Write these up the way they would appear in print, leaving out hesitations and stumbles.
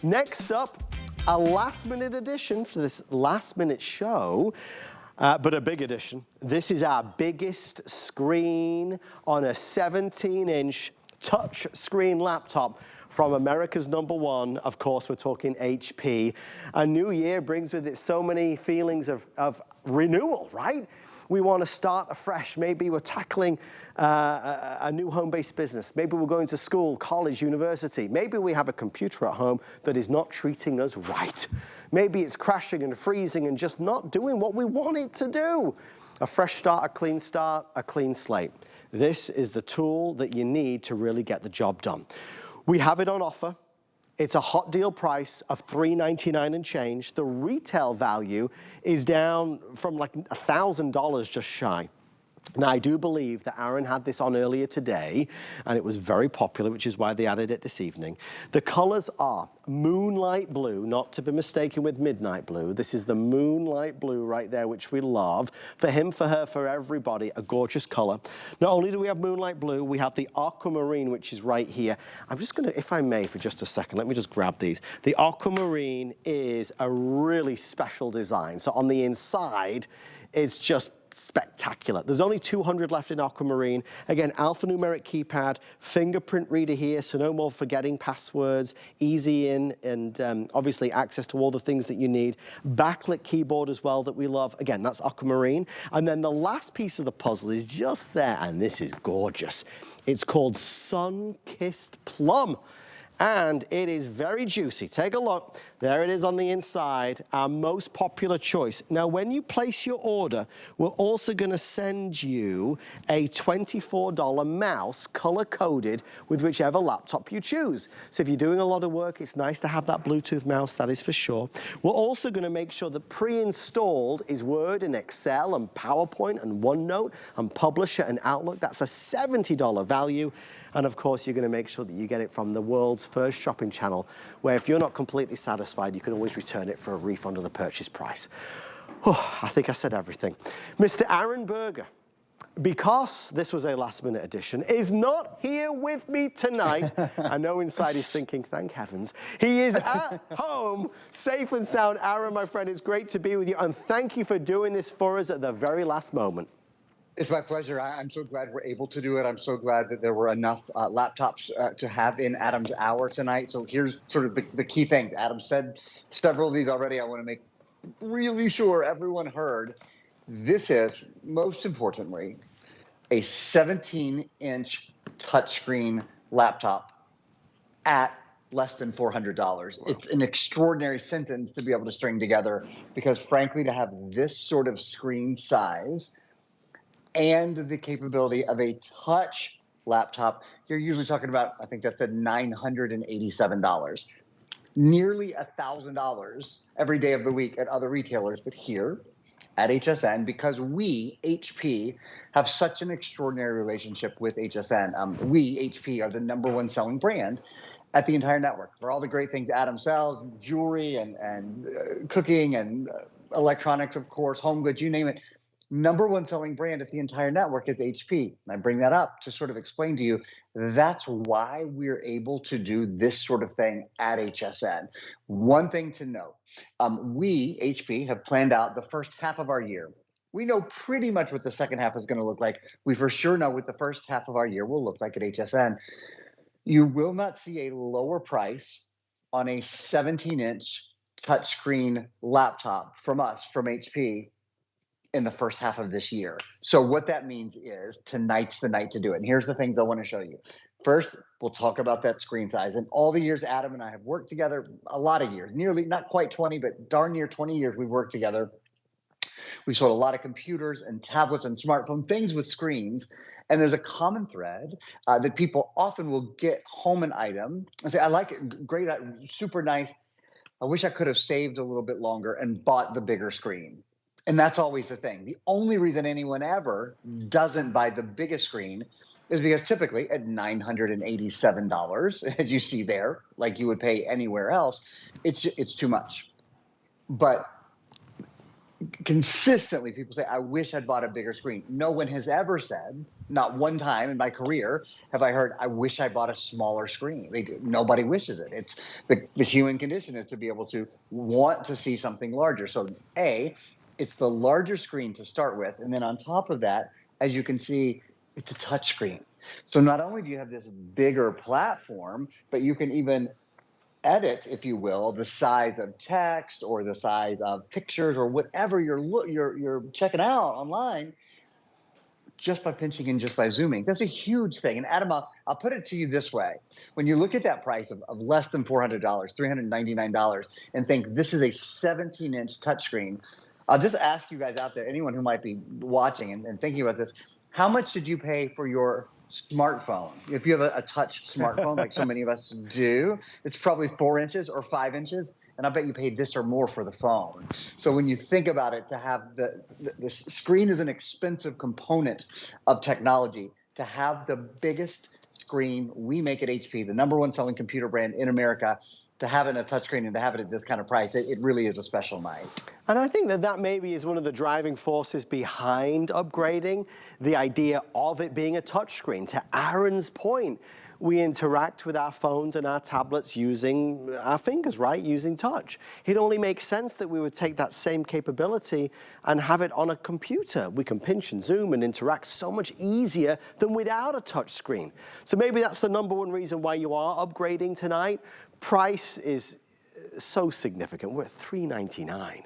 Next up, a last-minute edition for this last-minute show, but a big edition. This is our biggest screen on a 17-inch touch screen laptop from America's #1. Of course, we're talking HP. A new year brings with it so many feelings of renewal, right? We want to start afresh. Maybe we're tackling a new home-based business. Maybe we're going to school, college, university. Maybe we have a computer at home that is not treating us right. Maybe it's crashing and freezing and just not doing what we want it to do. A fresh start, a clean slate. This is the tool that you need to really get the job done. We have it on offer. It's a hot deal price of $399 and change. The retail value is down from like $1,000 just shy. Now, I do believe that Aaron had this on earlier today, and it was very popular, which is why they added it this evening. The colors are moonlight blue, not to be mistaken with midnight blue. This is the moonlight blue right there, which we love. For him, for her, for everybody, a gorgeous color. Not only do we have moonlight blue, we have the aquamarine, which is right here. I'm just gonna, if I may, for just a second, let me just grab these. The aquamarine is a really special design. So on the inside, it's just spectacular. There's only 200 left in aquamarine. Again, alphanumeric keypad, fingerprint reader here, so no more forgetting passwords, easy in, and obviously access to all the things that you need. Backlit keyboard as well that we love. Again, that's aquamarine. And then the last piece of the puzzle is just there, and this is gorgeous. It's called Sun-Kissed Plum. And it is very juicy. Take a look. There it is on the inside, our most popular choice. Now, when you place your order, we're also gonna send you a $24 mouse, color-coded with whichever laptop you choose. So if you're doing a lot of work, it's nice to have that Bluetooth mouse, that is for sure. We're also gonna make sure that pre-installed is Word and Excel and PowerPoint and OneNote and Publisher and Outlook. That's a $70 value. And of course, you're gonna make sure that you get it from the world's first shopping channel, where if you're not completely satisfied, you can always return it for a refund of the purchase price. Oh, I think I said everything. Mr. Aaron Berger, because this was a last-minute edition, is not here with me tonight. I know inside he's thinking, thank heavens. He is at home, safe and sound. Aaron, my friend, it's great to be with you, and thank you for doing this for us at the very last moment. It's my pleasure. I'm so glad we're able to do it. I'm so glad that there were enough laptops to have in Adam's hour tonight. So here's sort of the key thing. Adam said several of these already. I want to make really sure everyone heard. This is, most importantly, a 17-inch touchscreen laptop at less than $400. Wow. It's an extraordinary sentence to be able to string together, because frankly, to have this sort of screen size and the capability of a touch laptop, you're usually talking about, I think that said $987. Nearly $1,000 every day of the week at other retailers, but here at HSN, because we, HP, have such an extraordinary relationship with HSN. We, HP, are the #1 selling brand at the entire network. For all the great things Adam sells, jewelry and cooking and electronics, of course, home goods, you name it. #1 selling brand at the entire network is HP. And I bring that up to sort of explain to you, that's why we're able to do this sort of thing at HSN. One thing to note, we, HP, have planned out the first half of our year. We know pretty much what the second half is going to look like. We for sure know what the first half of our year will look like at HSN. You will not see a lower price on a 17-inch touchscreen laptop from us, from HP, in the first half of this year. So what that means is tonight's the night to do it. And here's the things I want to show you. First, we'll talk about that screen size. And all the years Adam and I have worked together, a lot of years, nearly, not quite 20, but darn near 20 years we've worked together. We sold a lot of computers and tablets and smartphone things with screens. And there's a common thread that people often will get home an item and say, I like it, great, super nice. I wish I could have saved a little bit longer and bought the bigger screen. And that's always the thing. The only reason anyone ever doesn't buy the biggest screen is because typically at $987, as you see there, like you would pay anywhere else, it's too much. But consistently people say, I wish I'd bought a bigger screen. No one has ever said, not one time in my career have I heard, I wish I bought a smaller screen. Nobody wishes it. It's the human condition is to be able to want to see something larger. So it's the larger screen to start with. And then on top of that, as you can see, it's a touch screen. So not only do you have this bigger platform, but you can even edit, if you will, the size of text or the size of pictures or whatever you're checking out online just by pinching and just by zooming. That's a huge thing. And Adam, I'll put it to you this way. When you look at that price of less than $400, $399, and think this is a 17-inch touchscreen, I'll just ask you guys out there, anyone who might be watching and thinking about this, how much did you pay for your smartphone? If you have a touch smartphone, like so many of us do, it's probably 4 inches or 5 inches. And I bet you paid this or more for the phone. So when you think about it, to have the screen is an expensive component of technology. To have the biggest screen we make at HP, the #1 selling computer brand in America, to have it in a touchscreen and to have it at this kind of price, it really is a special night. And I think that maybe is one of the driving forces behind upgrading, the idea of it being a touchscreen. To Aaron's point, we interact with our phones and our tablets using our fingers, right? Using touch. It only makes sense that we would take that same capability and have it on a computer. We can pinch and zoom and interact so much easier than without a touch screen. So maybe that's the #1 reason why you are upgrading tonight. Price is so significant. We're at $399.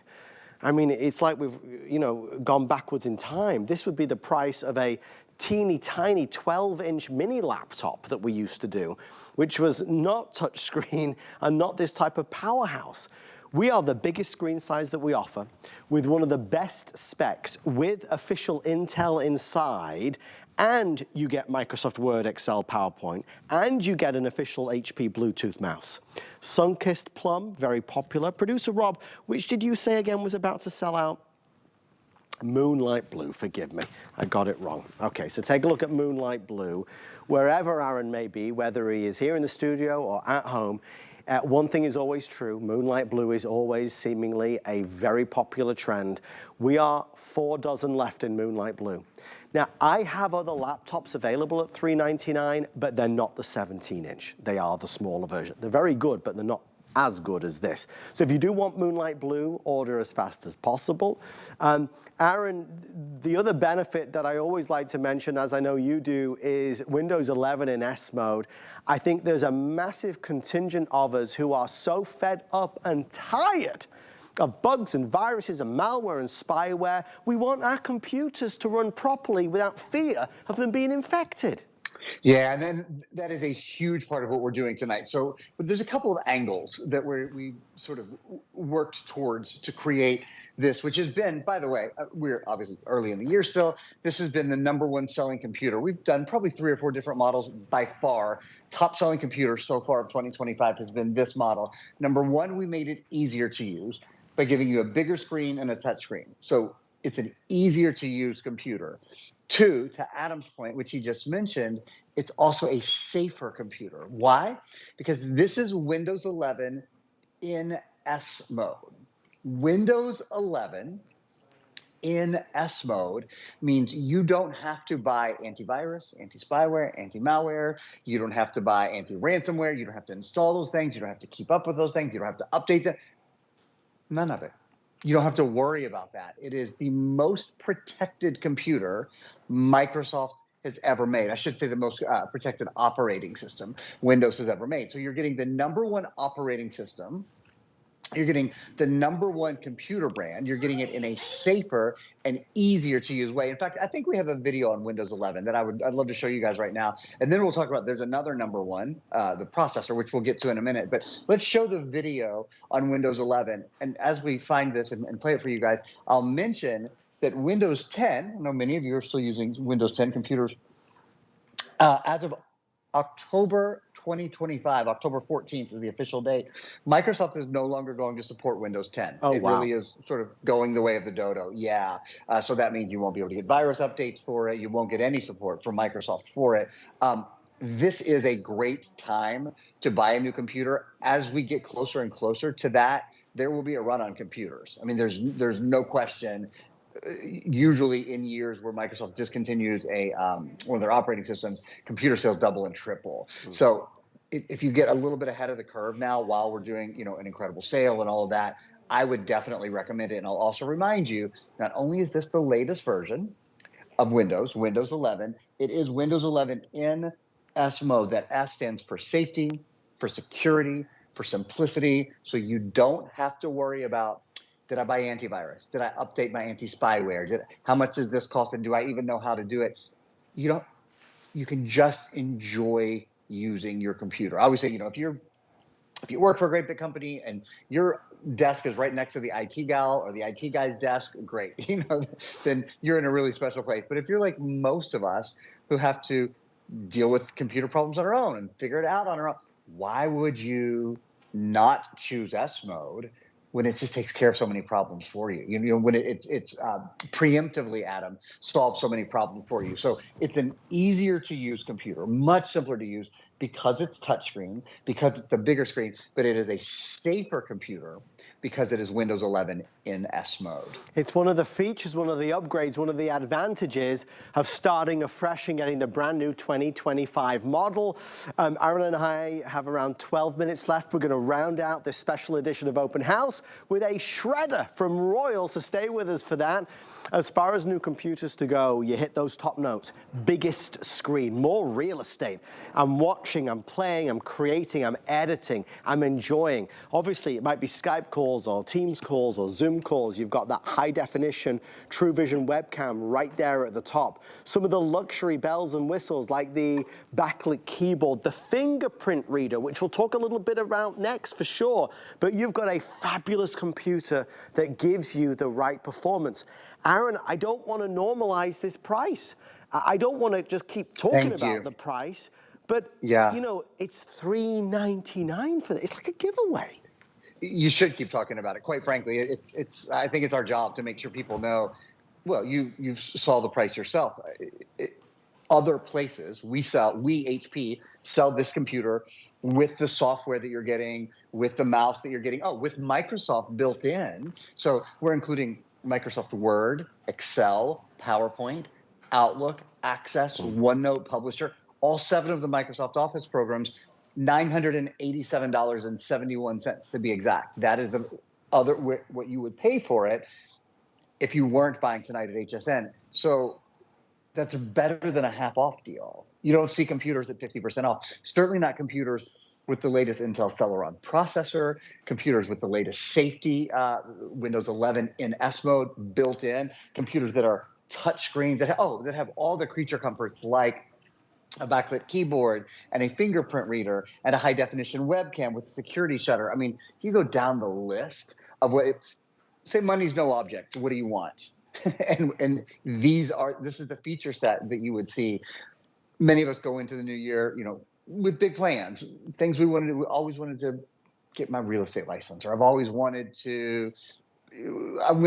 I mean, it's like we've, gone backwards in time. This would be the price of a teeny tiny 12-inch mini laptop that we used to do, which was not touchscreen and not this type of powerhouse. We are the biggest screen size that we offer, with one of the best specs, with official Intel inside, and you get Microsoft Word, Excel, PowerPoint, and you get an official HP Bluetooth mouse. Sunkissed Plum, very popular. Producer Rob, which did you say again was about to sell out? Moonlight Blue, forgive me, I got it wrong. Okay, so take a look at Moonlight Blue. Wherever Aaron may be, whether he is here in the studio or at home, one thing is always true, Moonlight Blue is always seemingly a very popular trend. We are 4 dozen left in Moonlight Blue. Now, I have other laptops available at $399, but they're not the 17-inch. They are the smaller version. They're very good, but they're not as good as this. So if you do want Moonlight Blue, order as fast as possible. Aaron, the other benefit that I always like to mention, as I know you do, is Windows 11 in S mode. I think there's a massive contingent of us who are so fed up and tired of bugs and viruses and malware and spyware. We want our computers to run properly without fear of them being infected. Yeah, and then that is a huge part of what we're doing tonight. So there's a couple of angles that we sort of worked towards to create this, which has been, by the way, we're obviously early in the year still, this has been the #1 selling computer. We've done probably 3 or 4 different models by far. Top selling computer so far of 2025 has been this model. #1, we made it easier to use by giving you a bigger screen and a touch screen. So it's an easier to use computer. 2, to Adam's point, which he just mentioned, it's also a safer computer. Why? Because this is Windows 11 in S mode. Windows 11 in S mode means you don't have to buy antivirus, anti-spyware, anti-malware. You don't have to buy anti-ransomware. You don't have to install those things. You don't have to keep up with those things. You don't have to update them. None of it. You don't have to worry about that. It is the most protected computer Microsoft has ever made. I should say the most protected operating system Windows has ever made. So you're getting the #1 operating system. You're getting the #1 computer brand. You're getting it in a safer and easier to use way. In fact, I think we have a video on Windows 11 that I'd love to show you guys right now. And then we'll talk about, there's another #1, the processor, which we'll get to in a minute. But let's show the video on Windows 11. And as we find this and play it for you guys, I'll mention that Windows 10, I know many of you are still using Windows 10 computers, as of October 2025, October 14th is the official date, Microsoft is no longer going to support Windows 10. Oh, it wow. really is sort of going the way of the dodo. Yeah. So that means you won't be able to get virus updates for it. You won't get any support from Microsoft for it. This is a great time to buy a new computer as we get closer and closer to that there will be a run on computers. I mean, there's no question. Usually in years where Microsoft discontinues one of their operating systems, computer sales double and triple. So if you get a little bit ahead of the curve now while we're doing, an incredible sale and all of that, I would definitely recommend it. And I'll also remind you, not only is this the latest version of Windows 11, it is Windows 11 in S mode. That S stands for safety, for security, for simplicity. So you don't have to worry about, did I buy antivirus? Did I update my anti-spyware? How much does this cost? And do I even know how to do it? You can just enjoy using your computer. I always say, if you work for a great big company and your desk is right next to the IT gal or the IT guy's desk, great, then you're in a really special place. But if you're like most of us who have to deal with computer problems on our own and figure it out on our own, why would you not choose S mode when it just takes care of so many problems for you? When it's preemptively, Adam, solves so many problems for you. So it's an easier to use computer, much simpler to use because it's touchscreen, because it's a bigger screen, but it is a safer computer because it is Windows 11 in S mode. It's one of the features, one of the upgrades, one of the advantages of starting afresh and getting the brand new 2025 model. Aaron and I have around 12 minutes left. We're going to round out this special edition of Open House with a shredder from Royal, so stay with us for that. As far as new computers to go, you hit those top notes. Biggest screen, more real estate. I'm watching, I'm playing, I'm creating, I'm editing, I'm enjoying. Obviously, it might be Skype calls or Teams calls or Zoom calls. You've got that high definition True Vision webcam right there at the top. Some of the luxury bells and whistles like the backlit keyboard, the fingerprint reader, which we'll talk a little bit about next for sure. But you've got a fabulous computer that gives you the right performance. Aaron, I don't want to normalize this price. I don't want to just keep talking about the price, but it's $399 for this. It's like a giveaway. You should keep talking about it. Quite frankly, I think it's our job to make sure people know. Well, you saw the price yourself. Other places we HP sell this computer with the software that you're getting, with the mouse that you're getting, with Microsoft built in. So we're including Microsoft Word, Excel, PowerPoint, Outlook, Access, OneNote, Publisher, all 7 of the Microsoft Office programs, $987.71 to be exact. That is what you would pay for it if you weren't buying tonight at HSN. So that's better than a half off deal. You don't see computers at 50% off. Certainly not computers with the latest Intel Celeron processor, computers with the latest safety, Windows 11 in S mode built in, computers that are touchscreens that have all the creature comforts like a backlit keyboard and a fingerprint reader and a high definition webcam with a security shutter. I mean, you go down the list of say money's no object. What do you want? and this is the feature set that you would see. Many of us go into the new year, with big plans, things we always wanted to get my real estate license, or I'm going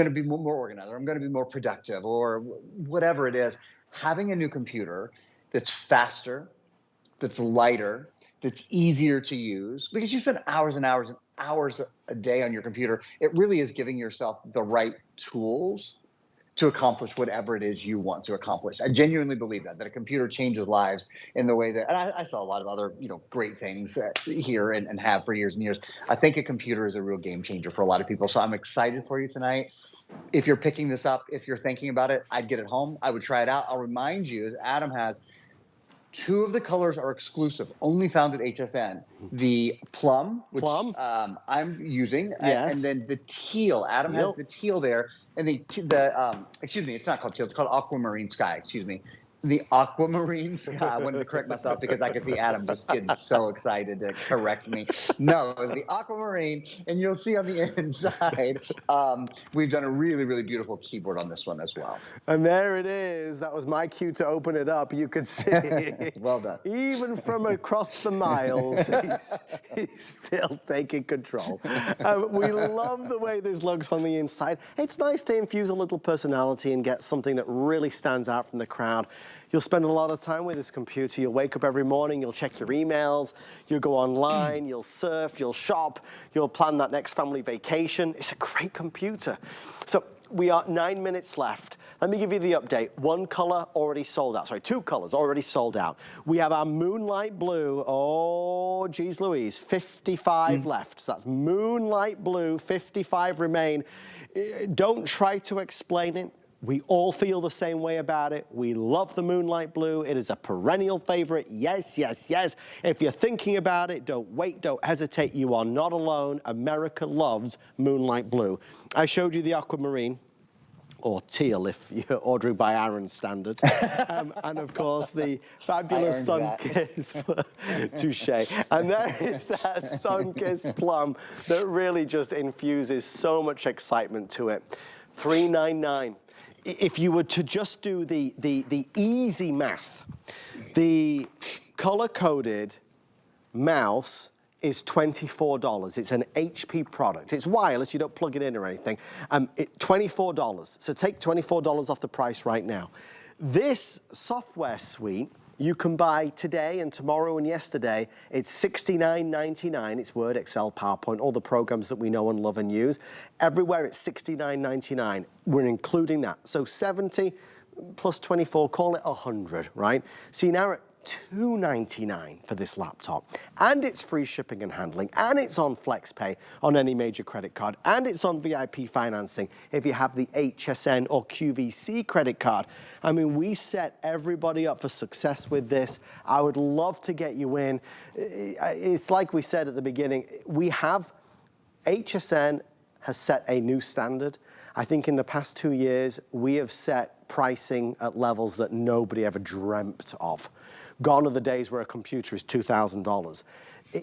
to be more organized, or I'm going to be more productive, or whatever it is. Having a new computer that's faster, that's lighter, that's easier to use, because you spend hours and hours and hours a day on your computer, it really is giving yourself the right tools to accomplish whatever it is you want to accomplish. I genuinely believe that a computer changes lives in the way that, and I saw a lot of other, great things here and have for years and years. I think a computer is a real game changer for a lot of people. So I'm excited for you tonight. If you're picking this up, if you're thinking about it, I'd get it home. I would try it out. I'll remind you, as Adam has, 2 of the colors are exclusive, only found at HSN. The plum, which I'm using, and then the teal. Adam has the teal there, and excuse me, it's not called teal, it's called aquamarine sky, excuse me. The aquamarine sky. I wanted to correct myself because I could see Adam just getting so excited to correct me. No, the aquamarine, and you'll see on the inside, we've done a really, really beautiful keyboard on this one as well. And there it is. That was my cue to open it up. You could see. Well done. Even from across the miles, he's still taking control. We love the way this looks on the inside. It's nice to infuse a little personality and get something that really stands out from the crowd. You'll spend a lot of time with this computer. You'll wake up every morning, you'll check your emails, you'll go online, you'll surf, you'll shop, you'll plan that next family vacation. It's a great computer. So we are 9 minutes left. Let me give you the update. One color already sold out. Sorry, two colors already sold out. We have our Moonlight Blue. Oh, geez Louise, 55 left. So that's Moonlight Blue, 55 remain. Don't try to explain it. We all feel the same way about it. We love the Moonlight Blue. It is a perennial favorite. Yes, yes, yes. If you're thinking about it, don't wait, don't hesitate. You are not alone. America loves Moonlight Blue. I showed you the aquamarine, or teal if you're ordering by Aaron's standards. And of course, the fabulous sun-kissed, touche. And there is that sun-kissed plum that really just infuses so much excitement to it. $399. If you were to just do the easy math, the color-coded mouse is $24. It's an HP product. It's wireless, you don't plug it in or anything. $24. So take $24 off the price right now. This software suite you can buy today and tomorrow and yesterday. It's $69.99. It's Word, Excel, PowerPoint, all the programs that we know and love and use. Everywhere it's $69.99. We're including that. So 70 plus 24, call it 100, right? So you're now at $299 for this laptop, and it's free shipping and handling, and it's on FlexPay on any major credit card, and it's on VIP financing if you have the HSN or QVC credit card. I mean, we set everybody up for success with this. I would love to get you in. It's like we said at the beginning, HSN has set a new standard. I think in the past 2 years, we have set pricing at levels that nobody ever dreamt of. Gone are the days where a computer is $2,000.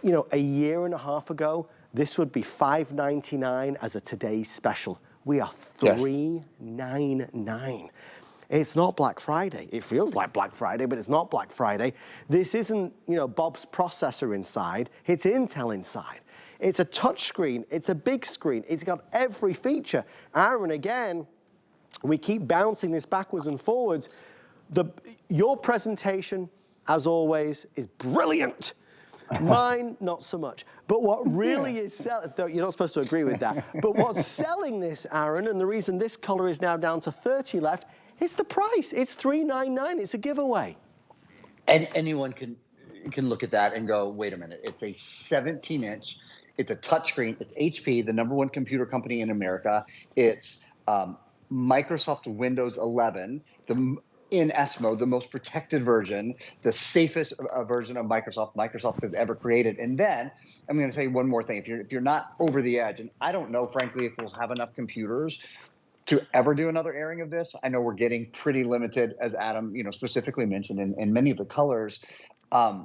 You know, a year and a half ago, this would be $599 as a today's special. We are $399. It's not Black Friday. It feels like Black Friday, but it's not Black Friday. This isn't, you know, Bob's processor inside. It's Intel inside. It's a touch screen. It's a big screen. It's got every feature. Aaron, again, we keep bouncing this backwards and forwards. Your presentation, as always, is brilliant. Mine, not so much. But what really is selling, you're not supposed to agree with that, but what's selling this, Aaron, and the reason this color is now down to 30 left, is the price. It's $399. It's a giveaway. And anyone can look at that and go, wait a minute, it's a 17-inch, it's a touchscreen, it's HP, the #1 computer company in America. It's Microsoft Windows 11, in S mode, the most protected version, the safest version of Microsoft has ever created. And then I'm going to tell you one more thing. If you're not over the edge, and I don't know, frankly, if we'll have enough computers to ever do another airing of this. I know we're getting pretty limited, as Adam, you know, specifically mentioned in many of the colors. A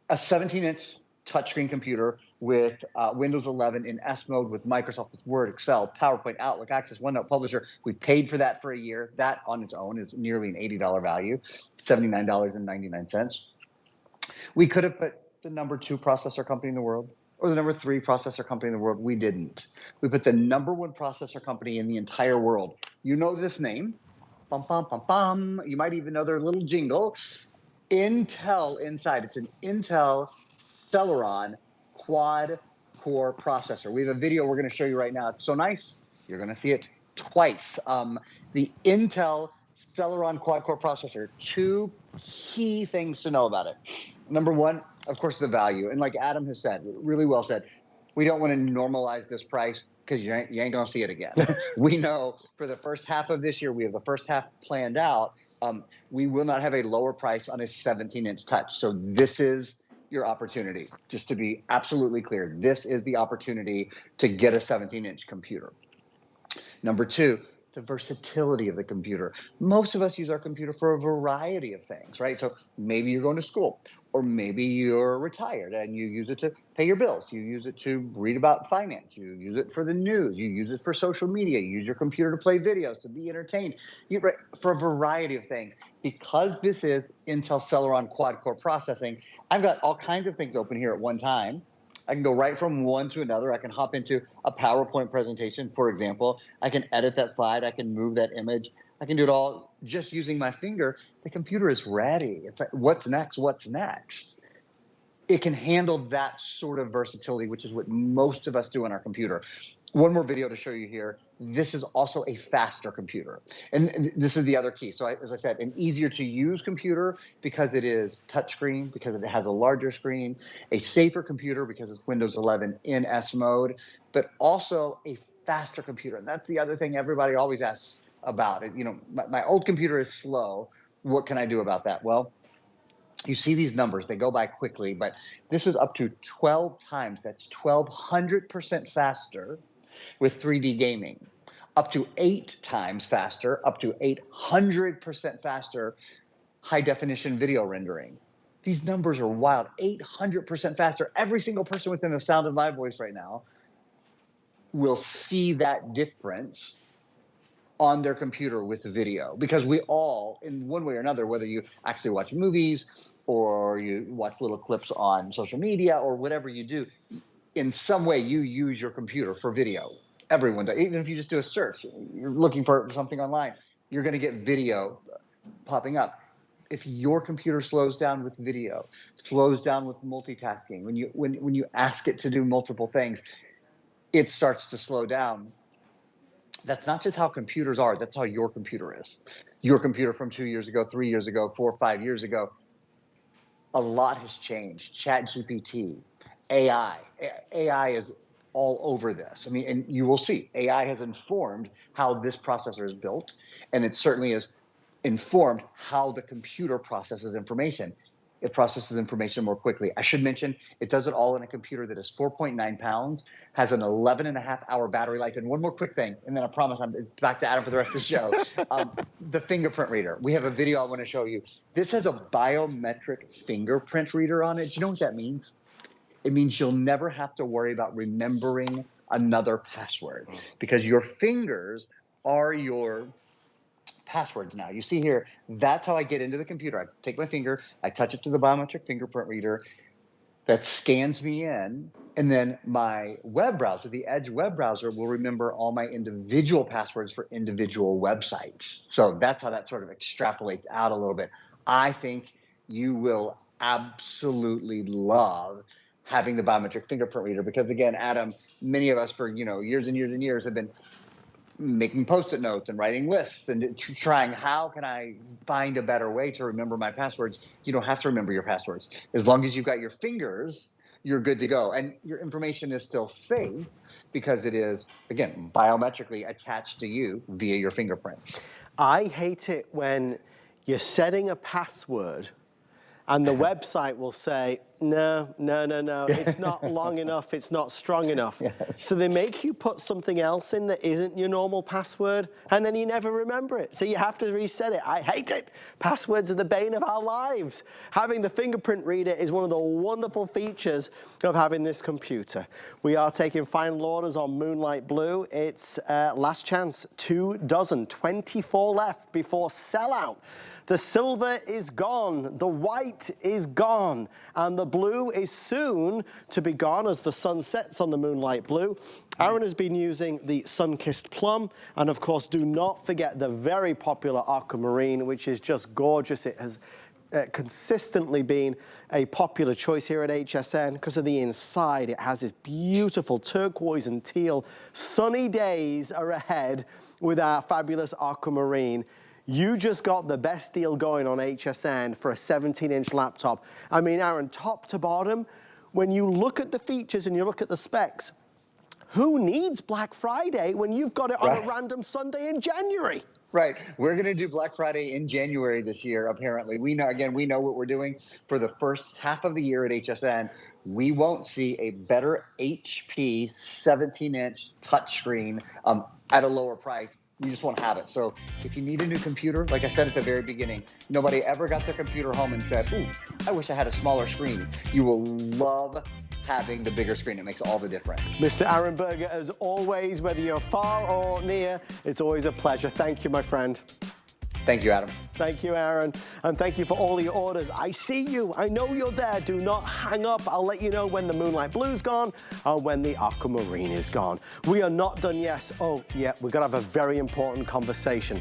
17-inch touchscreen computer with Windows 11 in S mode with Microsoft with Word, Excel, PowerPoint, Outlook, Access, OneNote, Publisher. We paid for that for a year. That on its own is nearly an $80 value, $79.99. We could have put the #2 processor company in the world or the #3 processor company in the world. We didn't. We put the #1 processor company in the entire world. You know this name. Bum, bum, bum, bum. You might even know their little jingle. Intel inside. It's an Intel Celeron quad-core processor. We have a video we're going to show you right now. It's so nice, you're going to see it twice. The Intel Celeron quad-core processor, two key things to know about it. #1, of course, the value. And like Adam has said, really well said, we don't want to normalize this price because you ain't going to see it again. We know for the first half of this year, we have the first half planned out. We will not have a lower price on a 17-inch touch. So this is your opportunity. Just to be absolutely clear, this is the opportunity to get a 17-inch computer. #2, the versatility of the computer. Most of us use our computer for a variety of things, right? So maybe you're going to school, or maybe you're retired and you use it to pay your bills. You use it to read about finance. You use it for the news. You use it for social media. You use your computer to play videos, to be entertained, for a variety of things. Because this is Intel Celeron quad-core processing, I've got all kinds of things open here at one time. I can go right from one to another. I can hop into a PowerPoint presentation, for example. I can edit that slide. I can move that image. I can do it all just using my finger. The computer is ready. It's like, what's next? What's next? It can handle that sort of versatility, which is what most of us do on our computer. One more video to show you here. This is also a faster computer. And this is the other key. So as I said, an easier to use computer because it is touchscreen, because it has a larger screen, a safer computer because it's Windows 11 in S mode, but also a faster computer. And that's the other thing everybody always asks about. You know, my old computer is slow. What can I do about that? Well, you see these numbers, they go by quickly, but this is up to 12 times. That's 1,200% faster with 3D gaming, up to 8 times faster, up to 800% faster high definition video rendering. These numbers are wild, 800% faster. Every single person within the sound of my voice right now will see that difference on their computer with the video, because we all, in one way or another, whether you actually watch movies or you watch little clips on social media or whatever you do, in some way you use your computer for video. Everyone does. Even if you just do a search, you're looking for something online, you're going to get video popping up. If your computer slows down with video, slows down with multitasking, when you ask it to do multiple things, it starts to slow down. That's not just how computers are, that's how your computer is. Your computer from 2 years ago, 3 years ago, 4 or 5 years ago, a lot has changed. ChatGPT, AI. AI is all over this. I mean, and you will see, AI has informed how this processor is built, and it certainly has informed how the computer processes information. It processes information more quickly. I should mention, it does it all in a computer that is 4.9 pounds, has an 11.5-hour battery life. And one more quick thing, and then I promise I'm back to Adam for the rest of the show. The fingerprint reader. We have a video I want to show you. This has a biometric fingerprint reader on it. Do you know what that means? It means you'll never have to worry about remembering another password, because your fingers are your passwords now. You see here, that's how I get into the computer. I take my finger, I touch it to the biometric fingerprint reader that scans me in, and then my web browser, the Edge web browser, will remember all my individual passwords for individual websites. So that's how that sort of extrapolates out a little bit. I think you will absolutely love having the biometric fingerprint reader, because again, Adam, many of us for years and years and years have been making Post-it notes and writing lists and trying, how can I find a better way to remember my passwords? You don't have to remember your passwords. As long as you've got your fingers, you're good to go. And your information is still safe because it is, again, biometrically attached to you via your fingerprints. I hate it when you're setting a password and the website will say, no, it's not long enough, it's not strong enough. Yes. So they make you put something else in that isn't your normal password, and then you never remember it. So you have to reset it. I hate it. Passwords are the bane of our lives. Having the fingerprint reader is one of the wonderful features of having this computer. We are taking final orders on Moonlight Blue. It's last chance, 24 24 left before sellout. The silver is gone, the white is gone, and the blue is soon to be gone as the sun sets on the Moonlight Blue. Aaron has been using the Sun-Kissed Plum, and of course, do not forget the very popular Aquamarine, which is just gorgeous. It has consistently been a popular choice here at HSN because of the inside. It has this beautiful turquoise and teal. Sunny days are ahead with our fabulous Aquamarine. You just got the best deal going on HSN for a 17-inch laptop. I mean, Aaron, top to bottom, when you look at the features and you look at the specs, who needs Black Friday when you've got it on a random Sunday in January? Right. We're going to do Black Friday in January this year, apparently. We know what we're doing for the first half of the year at HSN. We won't see a better HP 17-inch touchscreen at a lower price. You just won't have it. So if you need a new computer, like I said at the very beginning, nobody ever got their computer home and said, ooh, I wish I had a smaller screen. You will love having the bigger screen. It makes all the difference. Mr. Aaron Berger, as always, whether you're far or near, it's always a pleasure. Thank you, my friend. Thank you, Adam. Thank you, Aaron. And thank you for all your orders. I see you. I know you're there. Do not hang up. I'll let you know when the Moonlight Blue's gone and when the Aquamarine is gone. We are not done yet. Oh, yeah, we're going to have a very important conversation.